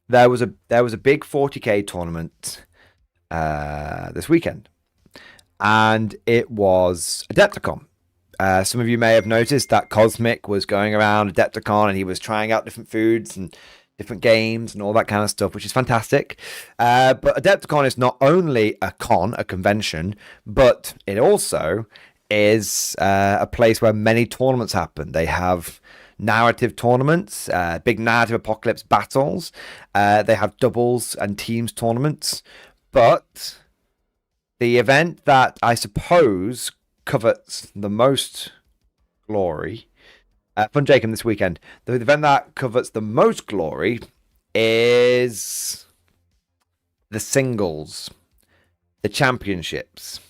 there was a big 40k tournament this weekend, and it was Adepticon. Some of you may have noticed that Cosmic was going around Adepticon and he was trying out different foods and different games and all that kind of stuff, which is fantastic. But Adepticon is not only a convention, but it also is a place where many tournaments happen. They have narrative tournaments, big narrative apocalypse battles. They have doubles and teams tournaments. But the event that I suppose covets the most glory Fun Jacob this weekend. The event that covers the most glory is the singles, the championships,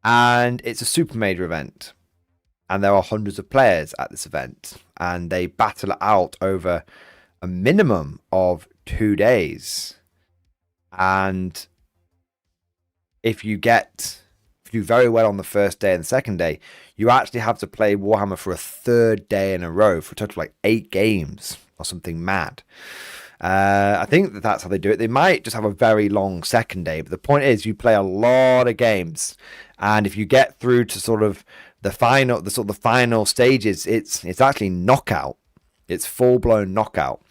and it's a super major event. And there are hundreds of players at this event, and they battle it out over a minimum of 2 days. And if you do very well on the first day and the second day, you actually have to play Warhammer for a third day in a row for a total of like 8 games or something mad. I think that's how they do it. They might just have a very long second day, but the point is you play a lot of games, and if you get through to sort of the final stages, it's actually knockout. It's full blown knockout.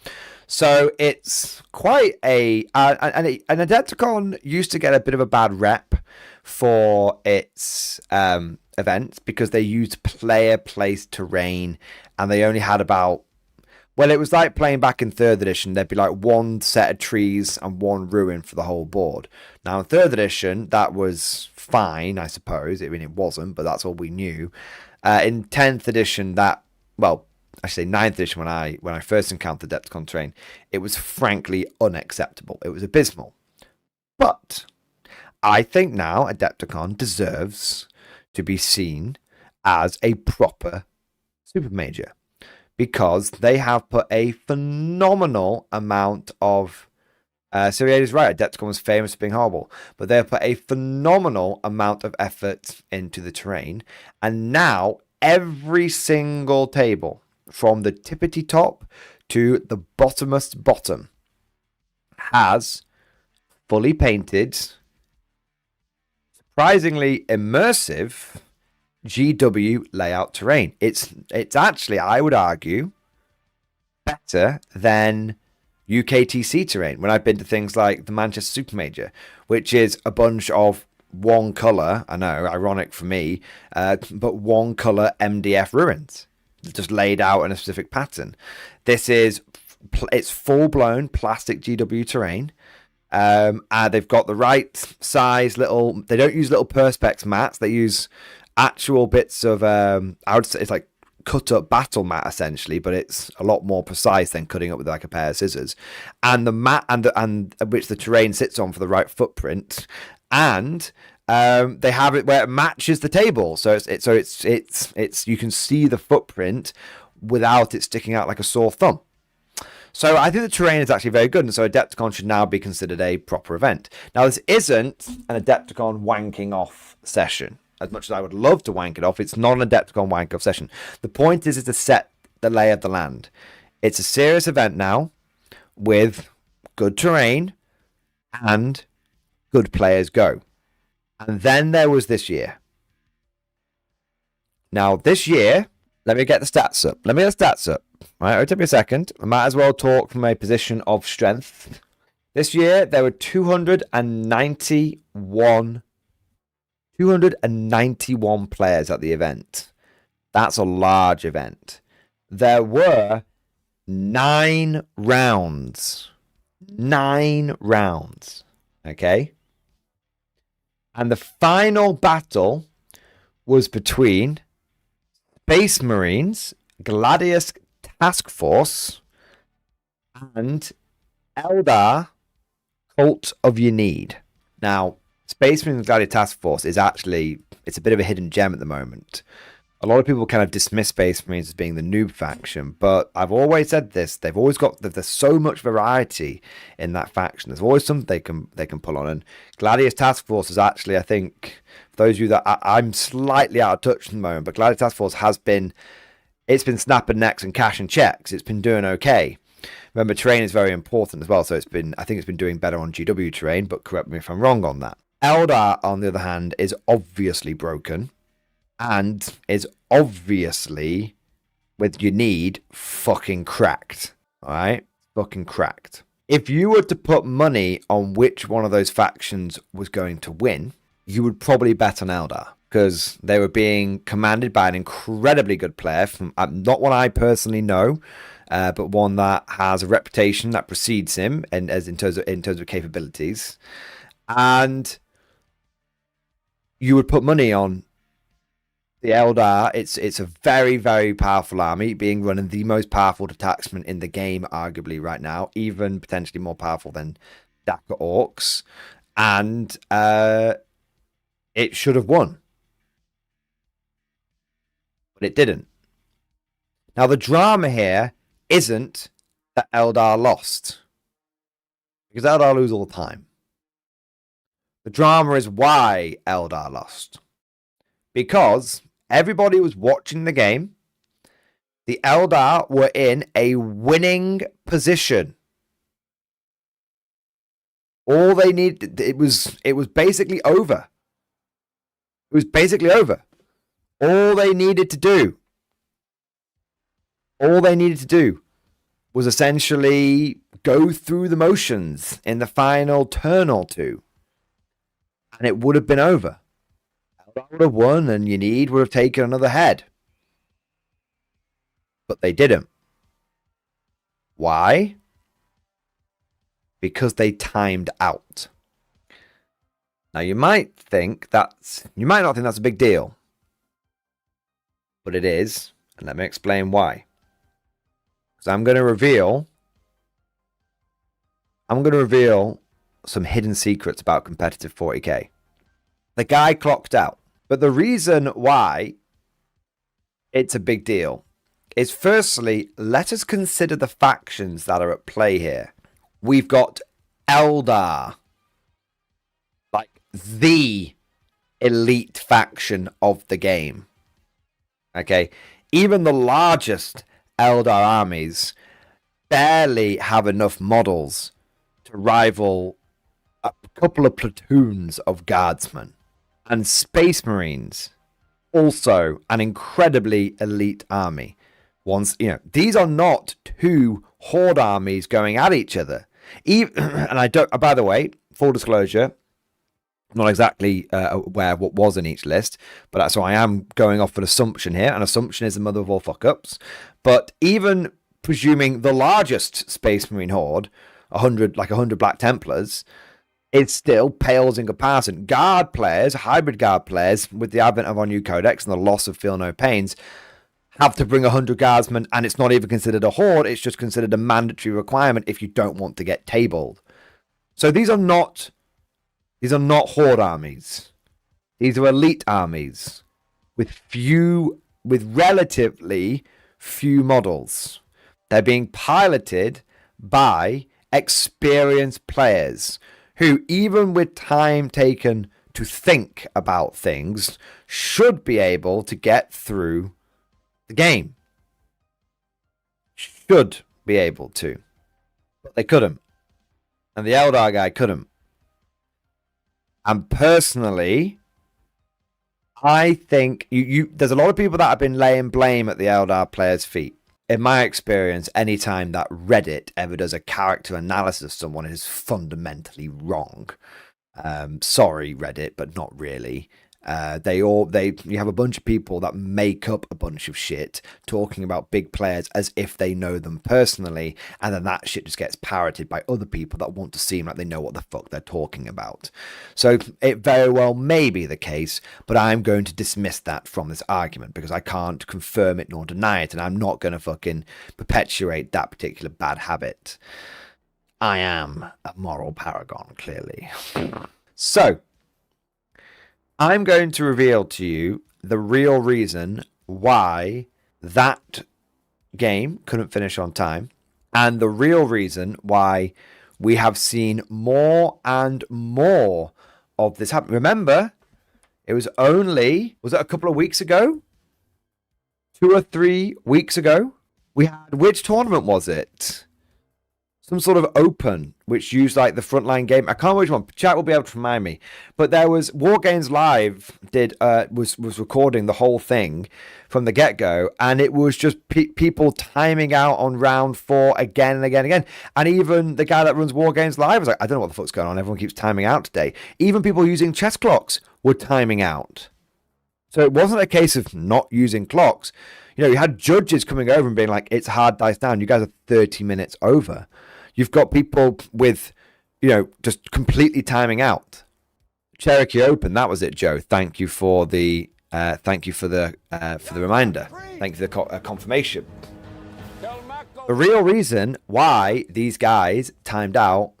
So it's quite an Adepticon used to get a bit of a bad rep for its events because they used player placed terrain, and they only had about, well, it was like playing back in 3rd edition. There'd be like one set of trees and one ruin for the whole board. Now in 3rd edition, that was fine, I suppose. I mean, it wasn't, but that's all we knew. In 10th edition, I say 9th edition, when I first encountered Adepticon terrain, it was frankly unacceptable. It was abysmal. But I think now Adepticon deserves to be seen as a proper super major, because they have put a phenomenal amount of Siriade is right, Adepticon was famous for being horrible, but they have put a phenomenal amount of effort into the terrain, and now every single table, from the tippity top to the bottomest bottom, has fully painted, surprisingly immersive GW layout terrain. It's actually, I would argue, better than UKTC terrain when I've been to things like the Manchester Super Major, which is a bunch of one colour, I know, ironic for me, but one colour MDF ruins, just laid out in a specific pattern. It's full-blown plastic GW terrain. And they've got the right size they don't use little perspex mats, they use actual bits of I would say it's like cut up battle mat essentially, but it's a lot more precise than cutting up with like a pair of scissors. And the mat and which the terrain sits on for the right footprint, and they have it where it matches the table, so it's you can see the footprint without it sticking out like a sore thumb. So I think the terrain is actually very good, and so Adepticon should now be considered a proper event. Now, this isn't an Adepticon wanking off session. As much as I would love to wank it off, it's not an Adepticon wank off session. The point is to set the lay of the land. It's a serious event now with good terrain and good players go. And then there was this year. Now, this year, let me get the stats up. Right, it'll take me a second. I might as well talk from a position of strength. This year, there were 291 players at the event. That's a large event. There were 9 rounds. 9 rounds. Okay? And the final battle was between Space Marines, Gladius Task Force, and Eldar Cult of Yenid. Now, Space Marines Gladius Task Force is actually, it's a bit of a hidden gem at the moment. A lot of people kind of dismiss Space Marines as being the noob faction, but I've always said this, there's so much variety in that faction. There's always something they can pull on, and Gladius Task Force is actually, I think, for those of you that I'm slightly out of touch at the moment, but Gladius Task Force it's been snapping necks and cashing checks. It's been doing okay. Remember, terrain is very important as well. So I think it's been doing better on GW terrain, but correct me if I'm wrong on that. Eldar, on the other hand, is obviously broken and is obviously, with your need, fucking cracked. All right? Fucking cracked. If you were to put money on which one of those factions was going to win, you would probably bet on Eldar, because they were being commanded by an incredibly good player, from not one I personally know, but one that has a reputation that precedes him, and as in terms of capabilities. And you would put money on the Eldar. It's a very, very powerful army, being run in the most powerful detachment in the game, arguably right now, even potentially more powerful than Daka Orcs, and it should have won, but it didn't. Now the drama here isn't that Eldar lost, because Eldar lose all the time. The drama is why Eldar lost, because everybody was watching the game. The Eldar were in a winning position. All they needed, it was basically over. It was basically over. All they needed to do was essentially go through the motions in the final turn or two, and it would have been over. Eldar would have won, and Unid would have taken another head. But they didn't. Why? Because they timed out. Now you might not think that's a big deal, but it is, and let me explain why. Because I'm going to reveal some hidden secrets about competitive 40k. The guy clocked out, but the reason why it's a big deal is, firstly, let us consider the factions that are at play here. We've got Eldar, like the elite faction of the game. Okay, even the largest Eldar armies barely have enough models to rival a couple of platoons of guardsmen. And Space Marines, also an incredibly elite army. These are not two horde armies going at each other. And I don't, by the way, full disclosure, I'm not exactly aware of what was in each list, but so I am going off an assumption here. An assumption is the mother of all fuck ups. But even presuming the largest Space Marine horde, 100 Black Templars, it still pales in comparison. Guard players, hybrid guard players, with the advent of our new codex and the loss of Feel No Pains, have to bring 100 guardsmen, and it's not even considered a horde. It's just considered a mandatory requirement if you don't want to get tabled. So these are not horde armies. These are elite armies with relatively few models. They're being piloted by experienced players who, even with time taken to think about things, should be able to get through the game. Should be able to. But they couldn't. And the Eldar guy couldn't. And personally, I think there's a lot of people that have been laying blame at the Eldar players' feet. In my experience, anytime that Reddit ever does a character analysis of someone, it is fundamentally wrong. Sorry, Reddit, but not really. You have a bunch of people that make up a bunch of shit talking about big players as if they know them personally, and then that shit just gets parroted by other people that want to seem like they know what the fuck they're talking about. So it very well may be the case, but I'm going to dismiss that from this argument because I can't confirm it nor deny it, and I'm not going to fucking perpetuate that particular bad habit. I am a moral paragon, clearly. So I'm going to reveal to you the real reason why that game couldn't finish on time, and the real reason why we have seen more and more of this happen. Remember, it was it a couple of weeks ago? 2 or 3 weeks ago? We had, which tournament was it? some sort of open, which used like the frontline game. I can't remember which one. Chat will be able to remind me. But there was War Games Live was recording the whole thing from the get-go, and it was just people timing out on round 4 again and again and again. And even the guy that runs War Games Live was like, I don't know what the fuck's going on. Everyone keeps timing out today. Even people using chess clocks were timing out. So it wasn't a case of not using clocks. You know, you had judges coming over and being like, it's hard dice down. You guys are 30 minutes over. You've got people with, you know, just completely timing out. Cherokee Open, that was it, Joe. Thank you for the reminder. Thank you for the confirmation. The real reason why these guys timed out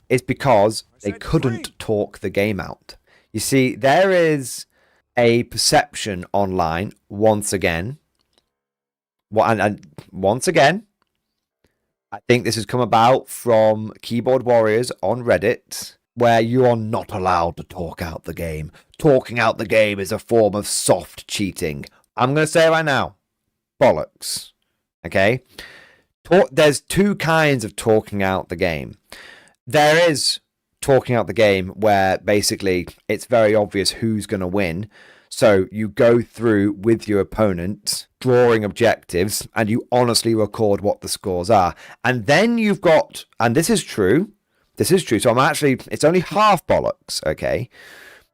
is because they couldn't talk the game out. You see, there is a perception online once again. And once again, I think this has come about from keyboard warriors on Reddit, where you are not allowed to talk out the game. Talking out the game is a form of soft cheating. I'm going to say it right now. Bollocks. Okay? There's two kinds of talking out the game. There is talking out the game where basically it's very obvious who's going to win. So you go through with your opponent, drawing objectives, and you honestly record what the scores are. And then you've got, and this is true, so it's only half bollocks, okay?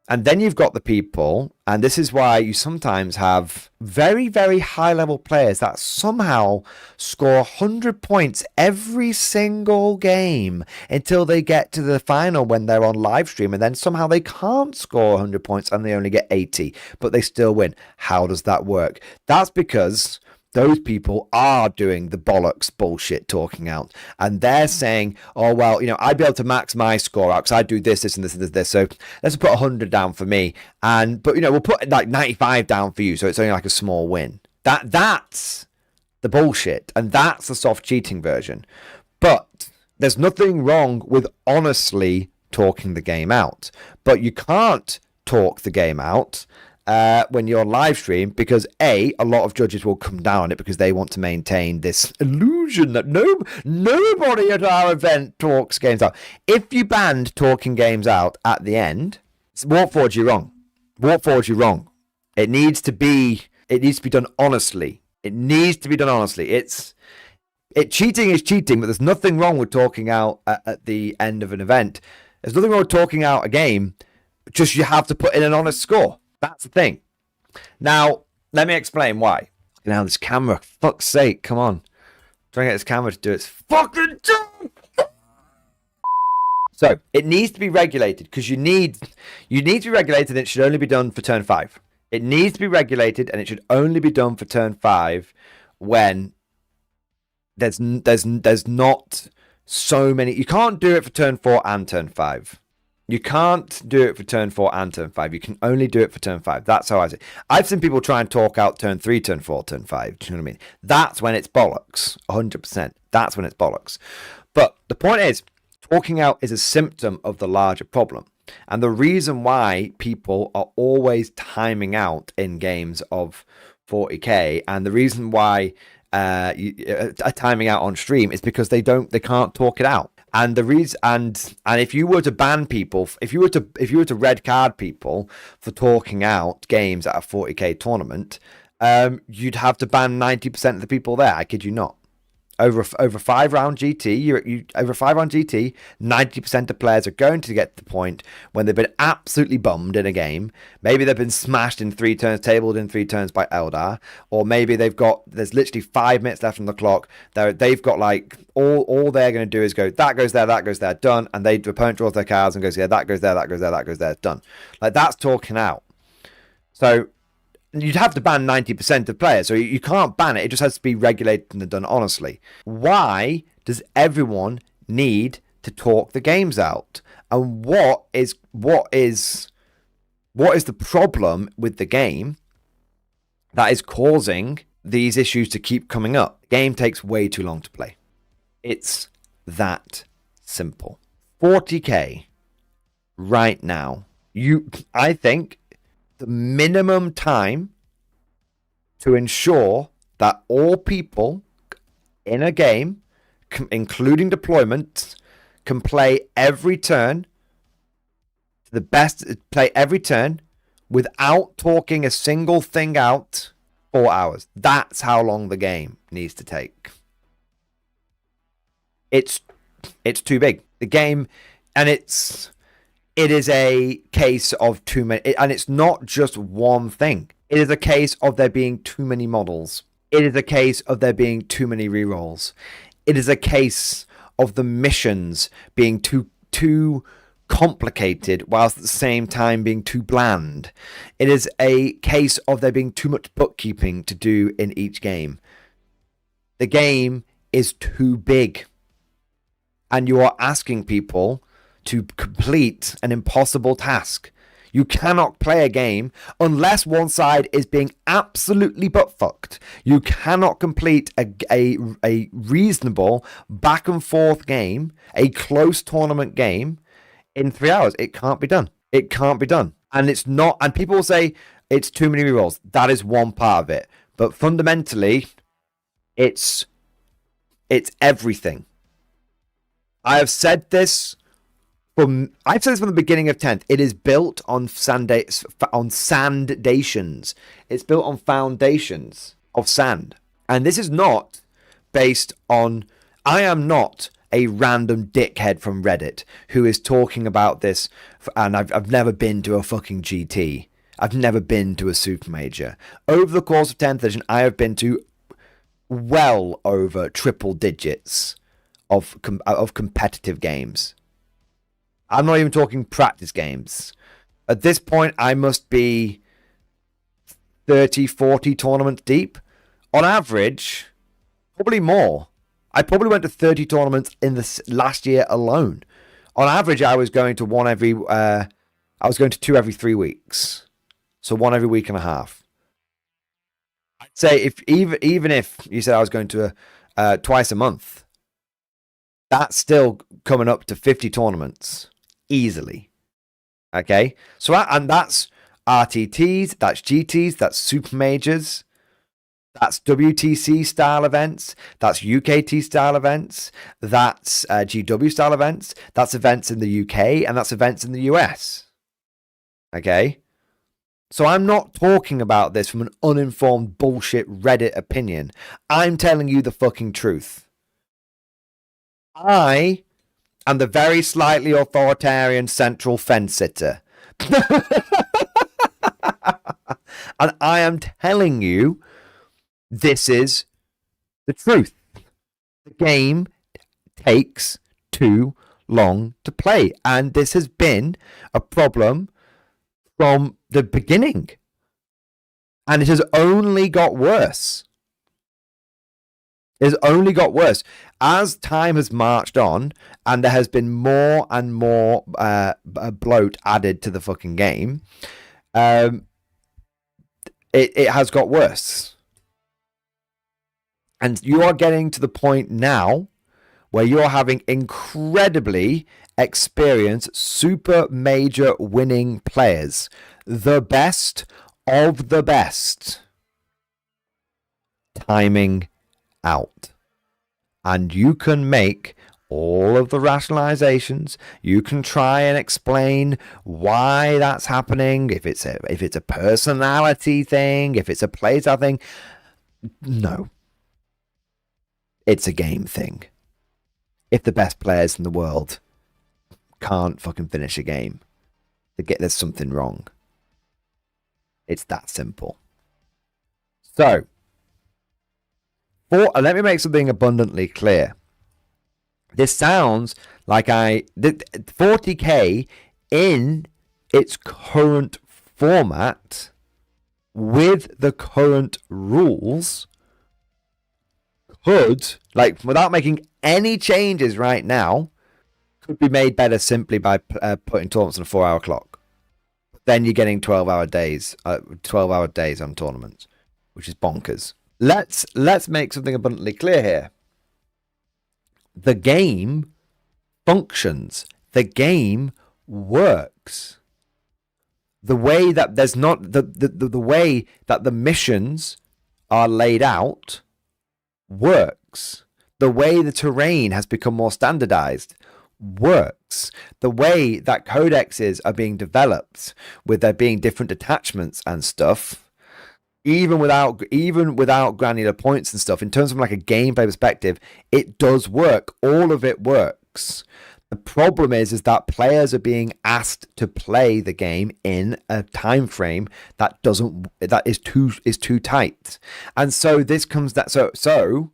And then you've got the people, and this is why you sometimes have very, very high-level players that somehow score 100 points every single game until they get to the final when they're on live stream, and then somehow they can't score 100 points and they only get 80, but they still win. How does that work? That's because those people are doing the bollocks bullshit talking out, and they're saying, oh, well, you know, I'd be able to max my score out because I do this, this, and this, and this. So let's put 100 down for me. But, you know, we'll put like 95 down for you. So it's only like a small win. That's the bullshit. And that's the soft cheating version. But there's nothing wrong with honestly talking the game out. But you can't talk the game out when you're live stream, because a lot of judges will come down on it because they want to maintain this illusion that nobody at our event talks games out. If you banned talking games out at the end, Warforged, you're wrong. It needs to be done honestly. Cheating is cheating, but there's nothing wrong with talking out at the end of an event. There's nothing wrong with talking out a game. Just you have to put in an honest score. That's the thing. Now, let me explain why. Now, this camera, fuck's sake, come on. Trying to get this camera to do its fucking job. So, it needs to be regulated because you need to be regulated, and it should only be done for turn 5. It needs to be regulated, and it should only be done for turn 5 when there's not so many. You can't do it for turn 4 and turn 5. You can't do it for turn 4 and turn 5. You can only do it for turn 5. That's how I see it. I've seen people try and talk out turn 3, turn 4, turn 5. Do you know what I mean? That's when it's bollocks. 100%. That's when it's bollocks. But the point is, talking out is a symptom of the larger problem. And the reason why people are always timing out in games of 40k, and the reason why are timing out on stream is because they can't talk it out. And the reason, and if you were to ban people, if you were to red card people for talking out games at a 40k tournament, you'd have to ban 90% of the people there. I kid you not. Over 5-round GT, over 5-round GT, 90% of players are going to get to the point when they've been absolutely bummed in a game. Maybe they've been smashed in 3 turns, tabled in 3 turns by Eldar, or maybe there's literally 5 minutes left on the clock. They've got like all they're going to do is go, that goes there, done, and the opponent draws their cards and goes, yeah, that goes there, that goes there, that goes there, done. Like, that's talking out. So you'd have to ban 90% of players, so you can't ban it. It just has to be regulated and done honestly. Why does everyone need to talk the games out? And what is the problem with the game that is causing these issues to keep coming up? The game takes way too long to play. It's that simple. 40k right now, I think the minimum time to ensure that all people in a game including deployment, can play every turn, play every turn without talking a single thing out, 4 hours. That's how long the game needs to take. It's too big. The game, and it is a case of too many, and it's not just one thing. It is a case of there being too many models. It is a case of there being too many rerolls. It is a case of the missions being too complicated whilst at the same time being too bland. It is a case of there being too much bookkeeping to do in each game. The game is too big. And you are asking people to complete an impossible task. You cannot play a game unless one side is being absolutely butt-fucked. You cannot complete a reasonable back and forth game, a close tournament game, in 3 hours. It can't be done. It can't be done. And it's not, and people will say it's too many rerolls. That is one part of it. But fundamentally, it's everything. I've said this from the beginning of 10th. It is built on sandations. It's built on foundations of sand. And this is not based on, I am not a random dickhead from Reddit who is talking about this, and I've never been to a fucking GT. I've never been to a super major. Over the course of 10th edition, I have been to well over triple digits of competitive games. I'm not even talking practice games. At this point, I must be 30, 40 tournaments deep. On average, probably more. I probably went to 30 tournaments in this last year alone. On average, I was going to two every 3 weeks. So one every week and a half. I'd say even if you said I was going to twice a month, that's still coming up to 50 tournaments easily. Okay, so and that's RTTs, that's GTs, that's super majors, that's WTC style events, that's UKT style events, that's GW style events, that's events in the UK, and that's events in the US. Okay, so I'm not talking about this from an uninformed bullshit Reddit opinion. I'm telling you the fucking truth. I am the very slightly authoritarian central fence sitter. And I am telling you, this is the truth. The game takes too long to play. And this has been a problem from the beginning. And it has only got worse. It's only got worse as time has marched on, and there has been more and more bloat added to the fucking game. It has got worse, and you are getting to the point now where you're having incredibly experienced, super major winning players, the best of the best, timing out. And you can make all of the rationalizations. You can try and explain why that's happening, if it's a personality thing, if it's a playstyle thing. No, it's a game thing. If the best players in the world can't fucking finish a game, there's something wrong. It's that simple. So, let me make something abundantly clear. This sounds like 40k in its current format with the current rules could, like, without making any changes right now, could be made better simply by putting tournaments on a 4-hour clock. Then you're getting 12-hour days on tournaments, which is bonkers. Let's make something abundantly clear here. The game functions. The game works. The way that there's not the way that the missions are laid out works. The way the terrain has become more standardized works. The way that codexes are being developed, with there being different attachments and stuff, even without granular points and stuff, in terms of like a gameplay perspective, it does work. All of it works. The problem is that players are being asked to play the game in a time frame that is too tight. And so this comes that so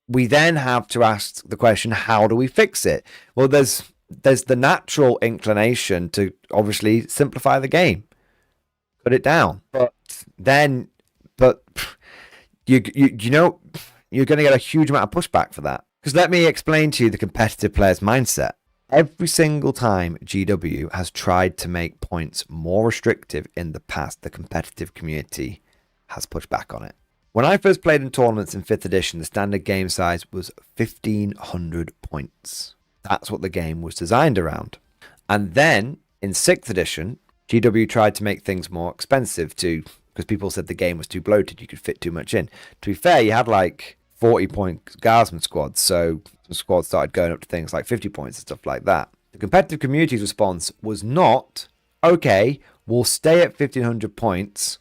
we then have to ask the question, how do we fix it? Well, there's the natural inclination to obviously simplify the game, cut it down. But you know, you're going to get a huge amount of pushback for that. Because let me explain to you the competitive player's mindset. Every single time GW has tried to make points more restrictive in the past, the competitive community has pushed back on it. When I first played in tournaments in 5th edition, the standard game size was 1,500 points. That's what the game was designed around. And then in 6th edition, GW tried to make things more expensive because people said the game was too bloated, you could fit too much in. To be fair, you had like 40-point guardsman squads, so the squad started going up to things like 50 points and stuff like that. The competitive community's response was not, okay, we'll stay at 1,500 points,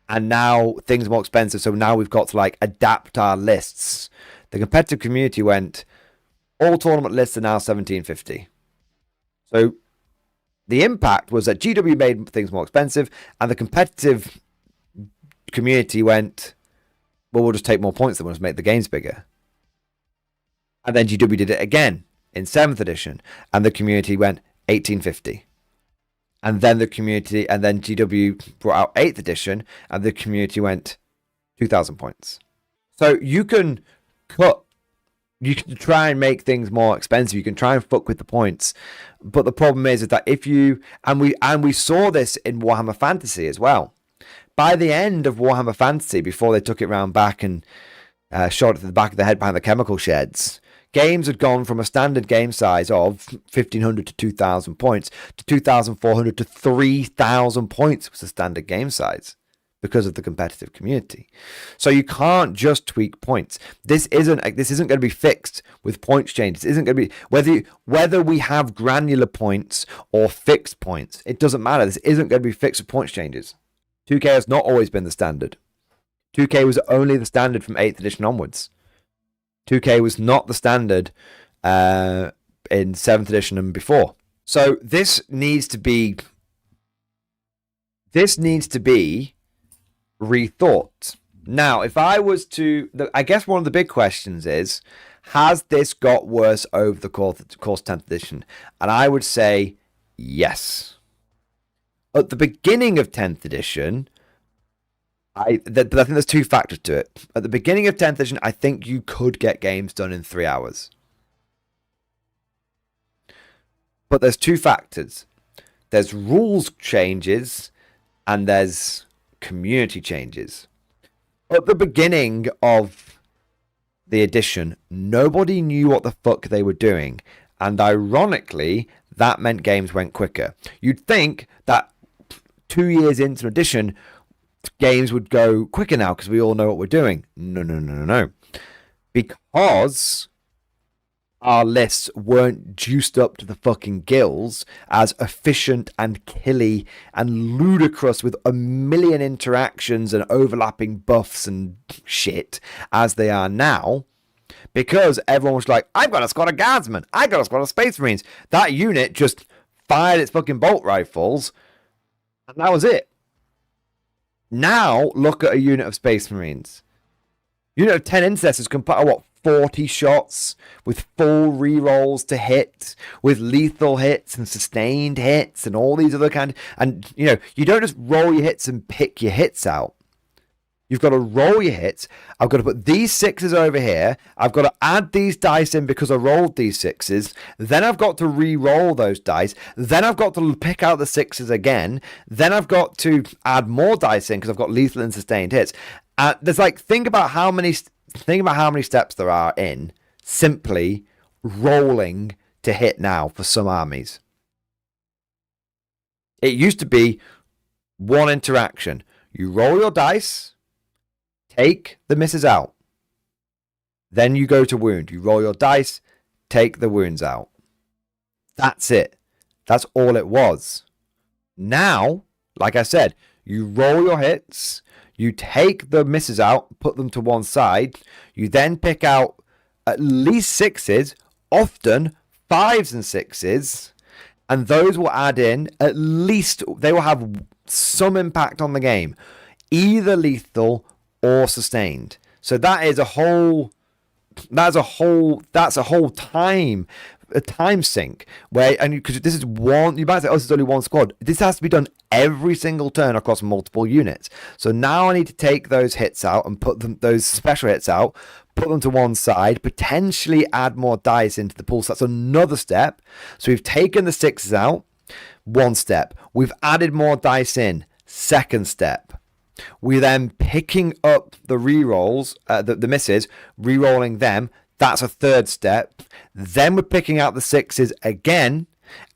and now things are more expensive, so now we've got to like adapt our lists. The competitive community went, all tournament lists are now 1,750. So the impact was that GW made things more expensive, and the competitive community went, well, we'll just take more points, then we'll just make the games bigger. And then GW did it again in 7th edition, and the community went 1,850. And then GW brought out 8th edition, and the community went 2,000 points. So you can try and make things more expensive. You can try and fuck with the points, but the problem is that if you we saw this in Warhammer Fantasy as well. By the end of Warhammer Fantasy, before they took it round back and shot it to the back of the head behind the chemical sheds, games had gone from a standard game size of 1,500 to 2,000 points to 2,400 to 3,000 points was the standard game size because of the competitive community. So you can't just tweak points. This isn't going to be fixed with points changes. This isn't going to be whether we have granular points or fixed points. It doesn't matter. This isn't going to be fixed with points changes. 2K has not always been the standard. 2K was only the standard from 8th edition onwards. 2K was not the standard in 7th edition and before. So this needs to be rethought. Now, if I was to, I guess one of the big questions is, has this got worse over the course of 10th edition? And I would say yes. At the beginning of 10th edition, but I think there's two factors to it. At the beginning of 10th edition, I think you could get games done in 3 hours. But there's two factors. There's rules changes and there's community changes. At the beginning of the edition, nobody knew what the fuck they were doing. And ironically, that meant games went quicker. You'd think that 2 years into an edition, games would go quicker now because we all know what we're doing. No. Because our lists weren't juiced up to the fucking gills as efficient and killy and ludicrous with a million interactions and overlapping buffs and shit as they are now. Because everyone was like, I've got a squad of guardsmen. I've got a squad of space marines. That unit just fired its fucking bolt rifles. And that was it. Now, look at a unit of Space Marines. Unit of 10 Intercessors can put out, 40 shots with full rerolls to hit, with lethal hits and sustained hits and all these other and, you don't just roll your hits and pick your hits out. You've got to roll your hits. I've got to put these 6s over here. I've got to add these dice in because I rolled these 6s. Then I've got to re-roll those dice. Then I've got to pick out the 6s again. Then I've got to add more dice in because I've got lethal and sustained hits. There's think about how many steps there are in simply rolling to hit now for some armies. It used to be one interaction. You roll your dice. Take the misses out. Then you go to wound. You roll your dice, take the wounds out. That's it. That's all it was. Now, like I said, you roll your hits, you take the misses out, put them to one side. You then pick out at least 6s, often 5s and 6s, and those will add in at least, they will have some impact on the game, either lethal or sustained. So that is a whole time sink where, and because this is one, you might say, oh, this is only one squad. This has to be done every single turn across multiple units. So now I need to take those hits out and put them, those special hits out, put them to one side, potentially add more dice into the pool. So that's another step. So we've taken the 6s out, one step. We've added more dice in, second step. We're then picking up the rerolls, the misses, rerolling them. That's a third step. Then we're picking out the 6s again,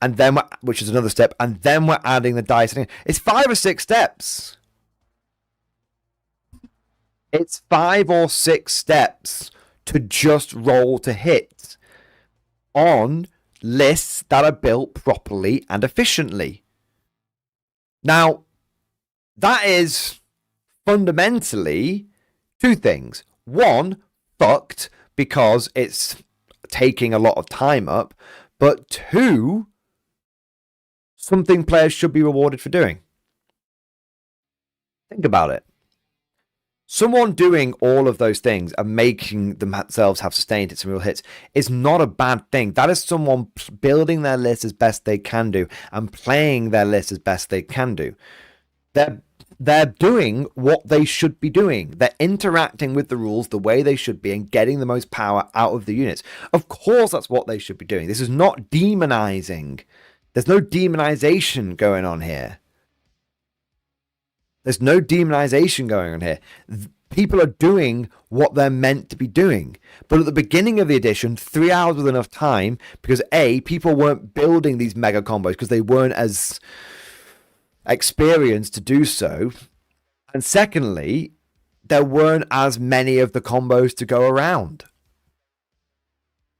and then which is another step, and then we're adding the dice. It's 5 or 6 steps. It's 5 or 6 steps to just roll to hit on lists that are built properly and efficiently. Now, that is fundamentally two things. One, fucked, because it's taking a lot of time up. But two, something players should be rewarded for doing. Think about it. Someone doing all of those things and making themselves have sustained hits and real hits is not a bad thing. That is someone building their list as best they can do and playing their list as best they can do. They're doing what they should be doing. They're interacting with the rules the way they should be and getting the most power out of the units. Of course, that's what they should be doing. This is not demonizing. There's no demonization going on here. There's no demonization going on here. People are doing what they're meant to be doing. But at the beginning of the edition, 3 hours was enough time because A, people weren't building these mega combos because they weren't as experienced to do so. And secondly, there weren't as many of the combos to go around.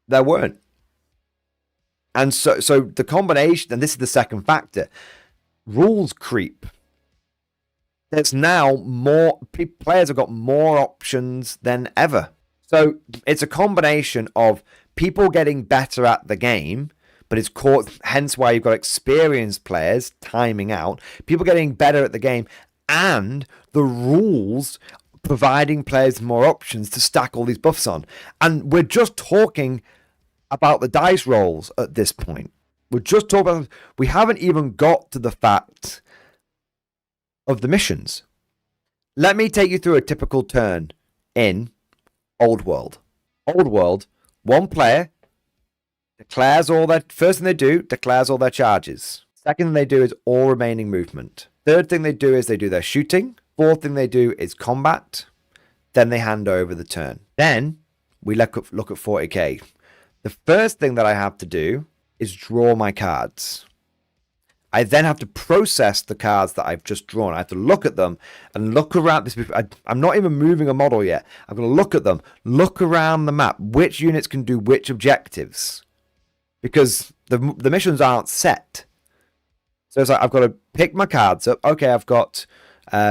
There weren't. And so the combination, and this is the second factor, rules creep. There's now more, players have got more options than ever. So it's a combination of people getting better at the game, but it's hence why you've got experienced players timing out, people getting better at the game, and the rules providing players more options to stack all these buffs on. And we're just talking about the dice rolls at this point. We're just talking about, we haven't even got to the fact of the missions. Let me take you through a typical turn in Old World. Old World, one player declares all their, first thing they do, declares all their charges. Second thing they do is all remaining movement. Third thing they do is they do their shooting. Fourth thing they do is combat. Then they hand over the turn. Then we look at 40k. The first thing that I have to do is draw my cards. I then have to process the cards that I've just drawn. I have to look at them and look around this. I'm not even moving a model yet. I'm going to look at them, look around the map, which units can do which objectives, because the missions aren't set. So it's like I've got to pick my cards up. Okay, I've got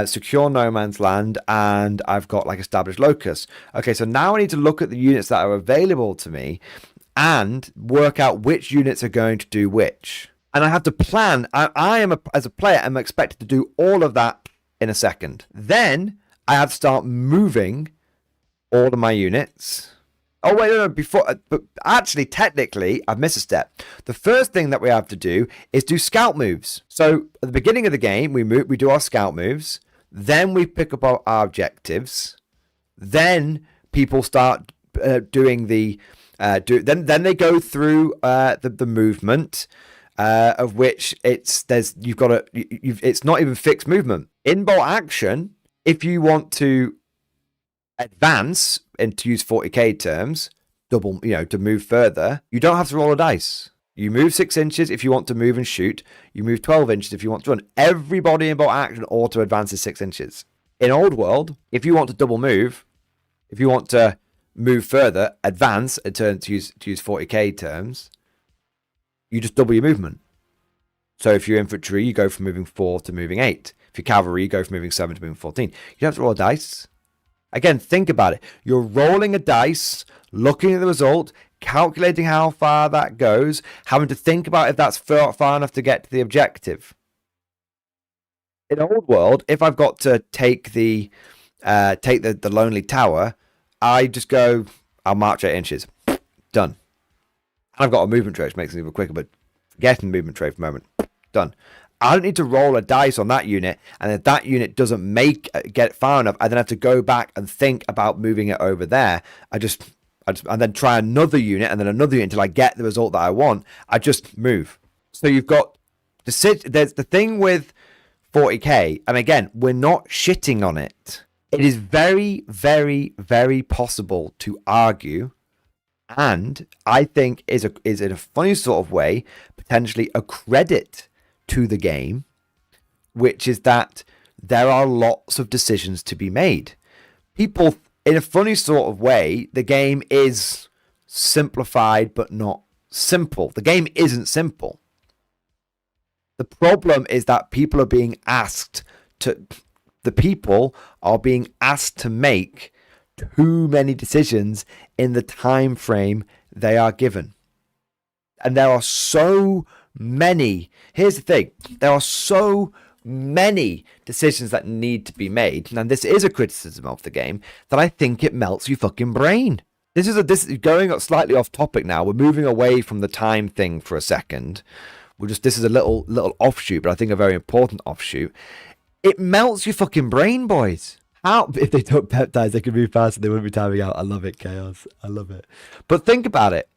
secure no man's land and I've got like established locus. Okay, so now I need to look at the units that are available to me and work out which units are going to do which. And I have to plan. As a player, I'm expected to do all of that in a second. Then I have to start moving all of my units. Oh, wait, no, but actually, technically, I've missed a step. The first thing that we have to do is do scout moves. So at the beginning of the game, we do our scout moves. Then we pick up our objectives. Then people start doing the... then they go through the movement. Of which it's not even fixed movement. In bolt action, if you want to advance and to use 40k terms, to move further, you don't have to roll a dice. You move 6 inches if you want to move and shoot. You move 12 inches if you want to run. Everybody in bolt action auto advances 6 inches. In Old World, if you want to double move, if you want to move further, advance, and turn to use 40k terms, you just double your movement. So if you're infantry, you go from moving 4 to moving 8. If you're cavalry, you go from moving 7 to moving 14. You don't have to roll a dice. Again, think about it. You're rolling a dice, looking at the result, calculating how far that goes, having to think about if that's far enough to get to the objective. In Old World, if I've got to take the Lonely Tower, I just go, I'll march 8 inches. Done. I've got a movement tray, which makes it even quicker, but forgetting the movement tray for a moment. Done. I don't need to roll a dice on that unit, and if that unit doesn't get far enough, I then have to go back and think about moving it over there. And then try another unit, and then another unit until I get the result that I want. I just move. So you've got there's the thing with 40k, and again, we're not shitting on it. It is very, very, very possible to argue, and I think is in a funny sort of way, potentially a credit to the game, which is that there are lots of decisions to be made. People, in a funny sort of way, the game is simplified but not simple. The game isn't simple. The problem is that people are being asked to make too many decisions in the time frame they are given. And there are so many. Here's the thing. There are so many decisions that need to be made, and this is a criticism of the game, that I think it melts your fucking brain. This is going slightly off topic now. We're moving away from the time thing for a second. This is a little offshoot, but I think a very important offshoot. It melts your fucking brain, boys. How, if they took peptides, they could move faster, they wouldn't be timing out. I love it, Chaos. I love it. But think about it.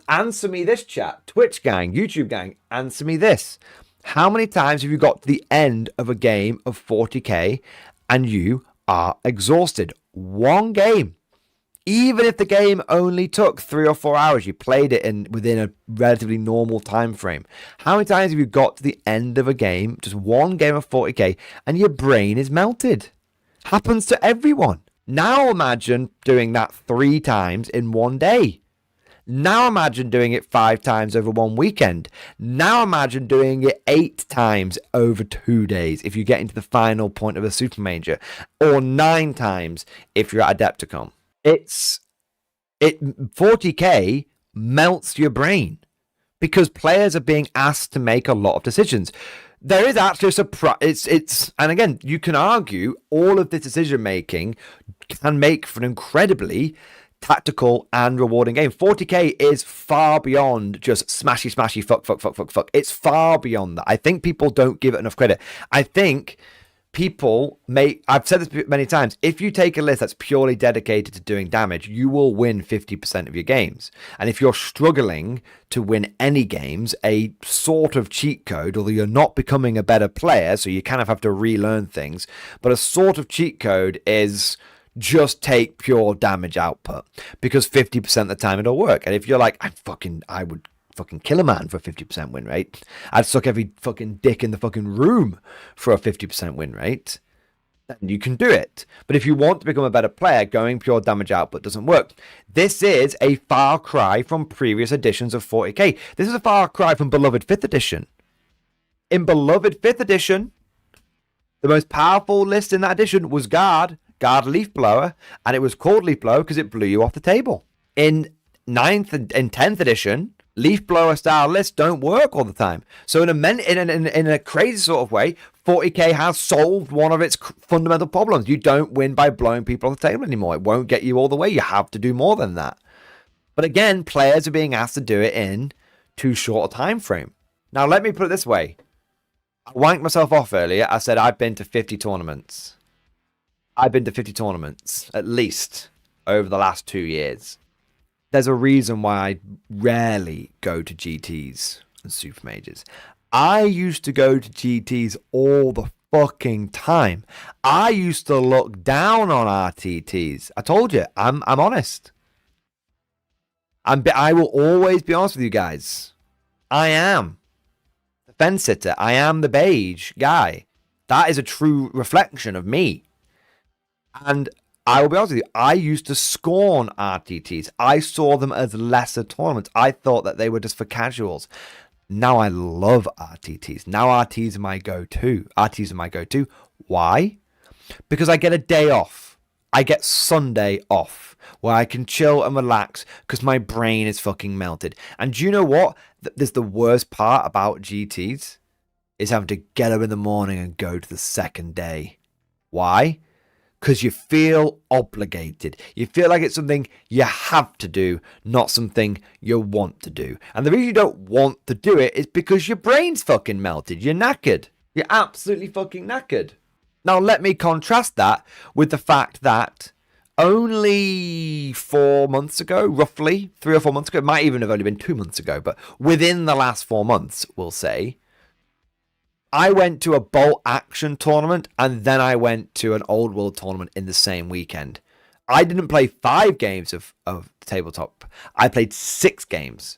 Answer me this, chat. Twitch gang, YouTube gang, answer me this. How many times have you got to the end of a game of 40k and you are exhausted? One game. Even if the game only took 3 or 4 hours, you played it within a relatively normal time frame. How many times have you got to the end of a game, just one game of 40k, and your brain is melted? Happens to everyone. Now imagine doing that 3 times in one day. Now imagine doing it 5 times over one weekend. Now imagine doing it 8 times over 2 days if you get into the final point of a super major, or 9 times if you're at Adepticon. 40k melts your brain because players are being asked to make a lot of decisions. There is actually a surprise. And again, you can argue all of this decision making can make for an incredibly tactical and rewarding game. 40k is far beyond just smashy, smashy, fuck. It's far beyond that. I think people don't give it enough credit. I think I've said this many times, if you take a list that's purely dedicated to doing damage, you will win 50% of your games. And if you're struggling to win any games, a sort of cheat code, although you're not becoming a better player, so you kind of have to relearn things, but a sort of cheat code is just take pure damage output, because 50% of the time it'll work. And if you're like, I would fucking kill a man for a 50% win rate, I'd suck every fucking dick in the fucking room for a 50% win rate, then you can do it. But if you want to become a better player, going pure damage output doesn't work. This is a far cry from previous editions of 40k. This is a far cry from Beloved 5th edition. In Beloved 5th edition, the most powerful list in that edition was Guard Leaf Blower, and it was called Leaf Blower because it blew you off the table. In 9th and 10th edition, Leaf Blower style lists don't work all the time. So in a crazy sort of way, 40k has solved one of its fundamental problems. You don't win by blowing people off the table anymore. It won't get you all the way. You have to do more than that. But again, players are being asked to do it in too short a time frame. Now, let me put it this way. I wanked myself off earlier. I said I've been to 50 tournaments. I've been to 50 tournaments, at least, over the last 2 years. There's a reason why I rarely go to GTs and super majors. I used to go to GTs all the fucking time. I used to look down on RTTs. I told you, I'm honest. I will always be honest with you guys. I am the fence sitter. I am the beige guy. That is a true reflection of me. And I will be honest with you, I used to scorn RTTs. I saw them as lesser tournaments. I thought that they were just for casuals. Now I love RTTs. Now RTs are my go-to. RTs are my go-to. Why? Because I get a day off. I get Sunday off where I can chill and relax because my brain is fucking melted. And do you know what? There's the worst part about GTs is having to get up in the morning and go to the second day. Why? Because you feel obligated. You feel like it's something you have to do, not something you want to do. And the reason you don't want to do it is because your brain's fucking melted. You're knackered. You're absolutely fucking knackered. Now, let me contrast that with the fact that only 4 months ago, roughly 3 or 4 months ago, it might even have only been 2 months ago, but within the last 4 months, we'll say, I went to a bolt action tournament and then I went to an old world tournament in the same weekend. I didn't play 5 games of tabletop. I played 6 games.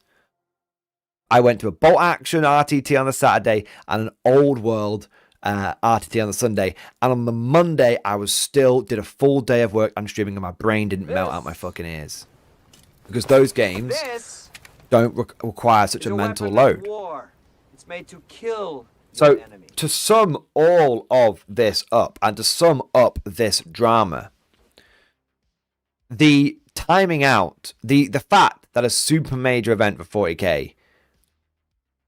I went to a bolt action RTT on the Saturday and an old world RTT on the Sunday. And on the Monday, I did a full day of work and streaming and my brain didn't melt out my fucking ears. Because those games don't require such a mental load. It's made to kill. So, to sum all of this up and to sum up this drama, the timing out, the fact that a super major event for 40k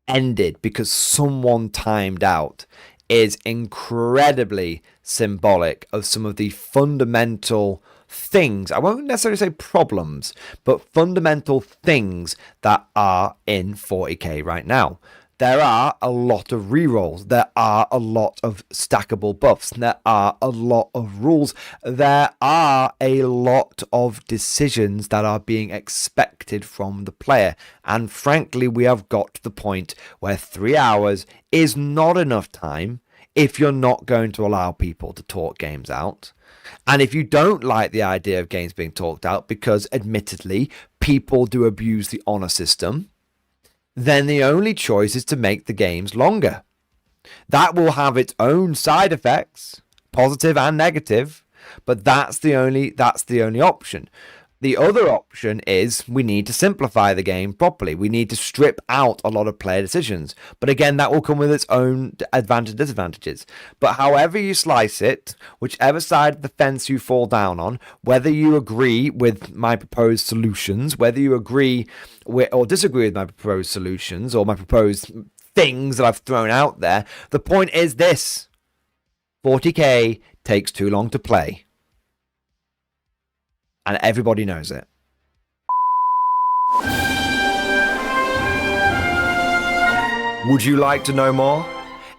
ended because someone timed out is incredibly symbolic of some of the fundamental things, I won't necessarily say problems, but fundamental things that are in 40k right now. There are a lot of rerolls. There are a lot of stackable buffs. There are a lot of rules. There are a lot of decisions that are being expected from the player. And frankly, we have got to the point where 3 hours is not enough time if you're not going to allow people to talk games out. And if you don't like the idea of games being talked out, because admittedly, people do abuse the honor system, then the only choice is to make the games longer. That will have its own side effects, positive and negative, but that's the only option. The other option is we need to simplify the game properly. We need to strip out a lot of player decisions. But again, that will come with its own advantages and disadvantages. But however you slice it, whichever side of the fence you fall down on, whether you agree with my proposed solutions, whether you agree with or disagree with my proposed solutions or my proposed things that I've thrown out there, the point is this: 40k takes too long to play. And everybody knows it. Would you like to know more?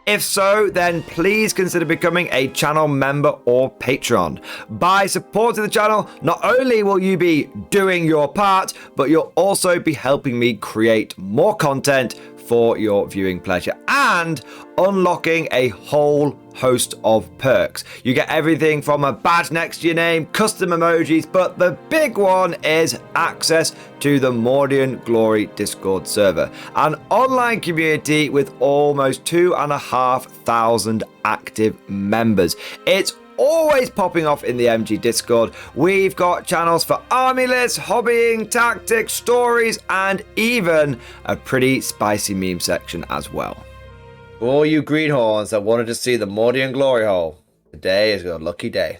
If so, then please consider becoming a channel member or patron. By supporting the channel, not only will you be doing your part, but you'll also be helping me create more content for your viewing pleasure and unlocking a whole host of perks. You get everything from a badge next to your name, custom emojis, but the big one is access to the Mordian Glory Discord server, an online community with almost 2,500 active members. It's always popping off in the MG Discord. We've got channels for army lists, hobbying, tactics, stories, and even a pretty spicy meme section as well. For all you greenhorns that wanted to see the Mordian glory hole, today is your lucky day.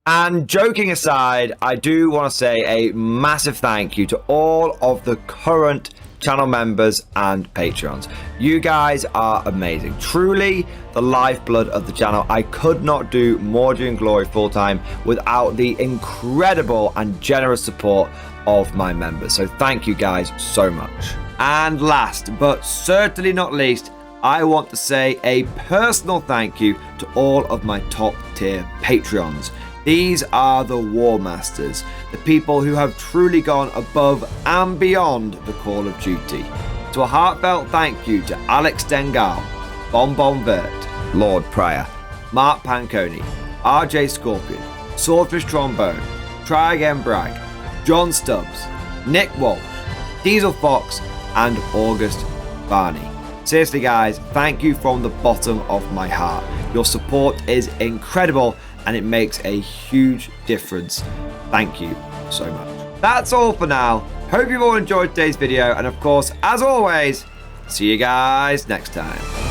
And joking aside, I do want to say a massive thank you to all of the current channel members and patrons. You guys are amazing. Truly the lifeblood of the channel. I could not do Mordian Glory full time without the incredible and generous support of my members. So thank you guys so much. And last but certainly not least, I want to say a personal thank you to all of my top tier Patreons. These are the War Masters, the people who have truly gone above and beyond the call of duty. So a heartfelt thank you to Alex Dengal, Bon Vert, Lord Pryor, Mark Panconi, RJ Scorpion, Swordfish Trombone, Try Again Bragg, John Stubbs, Nick Walsh, Diesel Fox, and August Barney. Seriously, guys, thank you from the bottom of my heart. Your support is incredible and it makes a huge difference. Thank you so much. That's all for now. Hope you've all enjoyed today's video, and of course, as always, see you guys next time.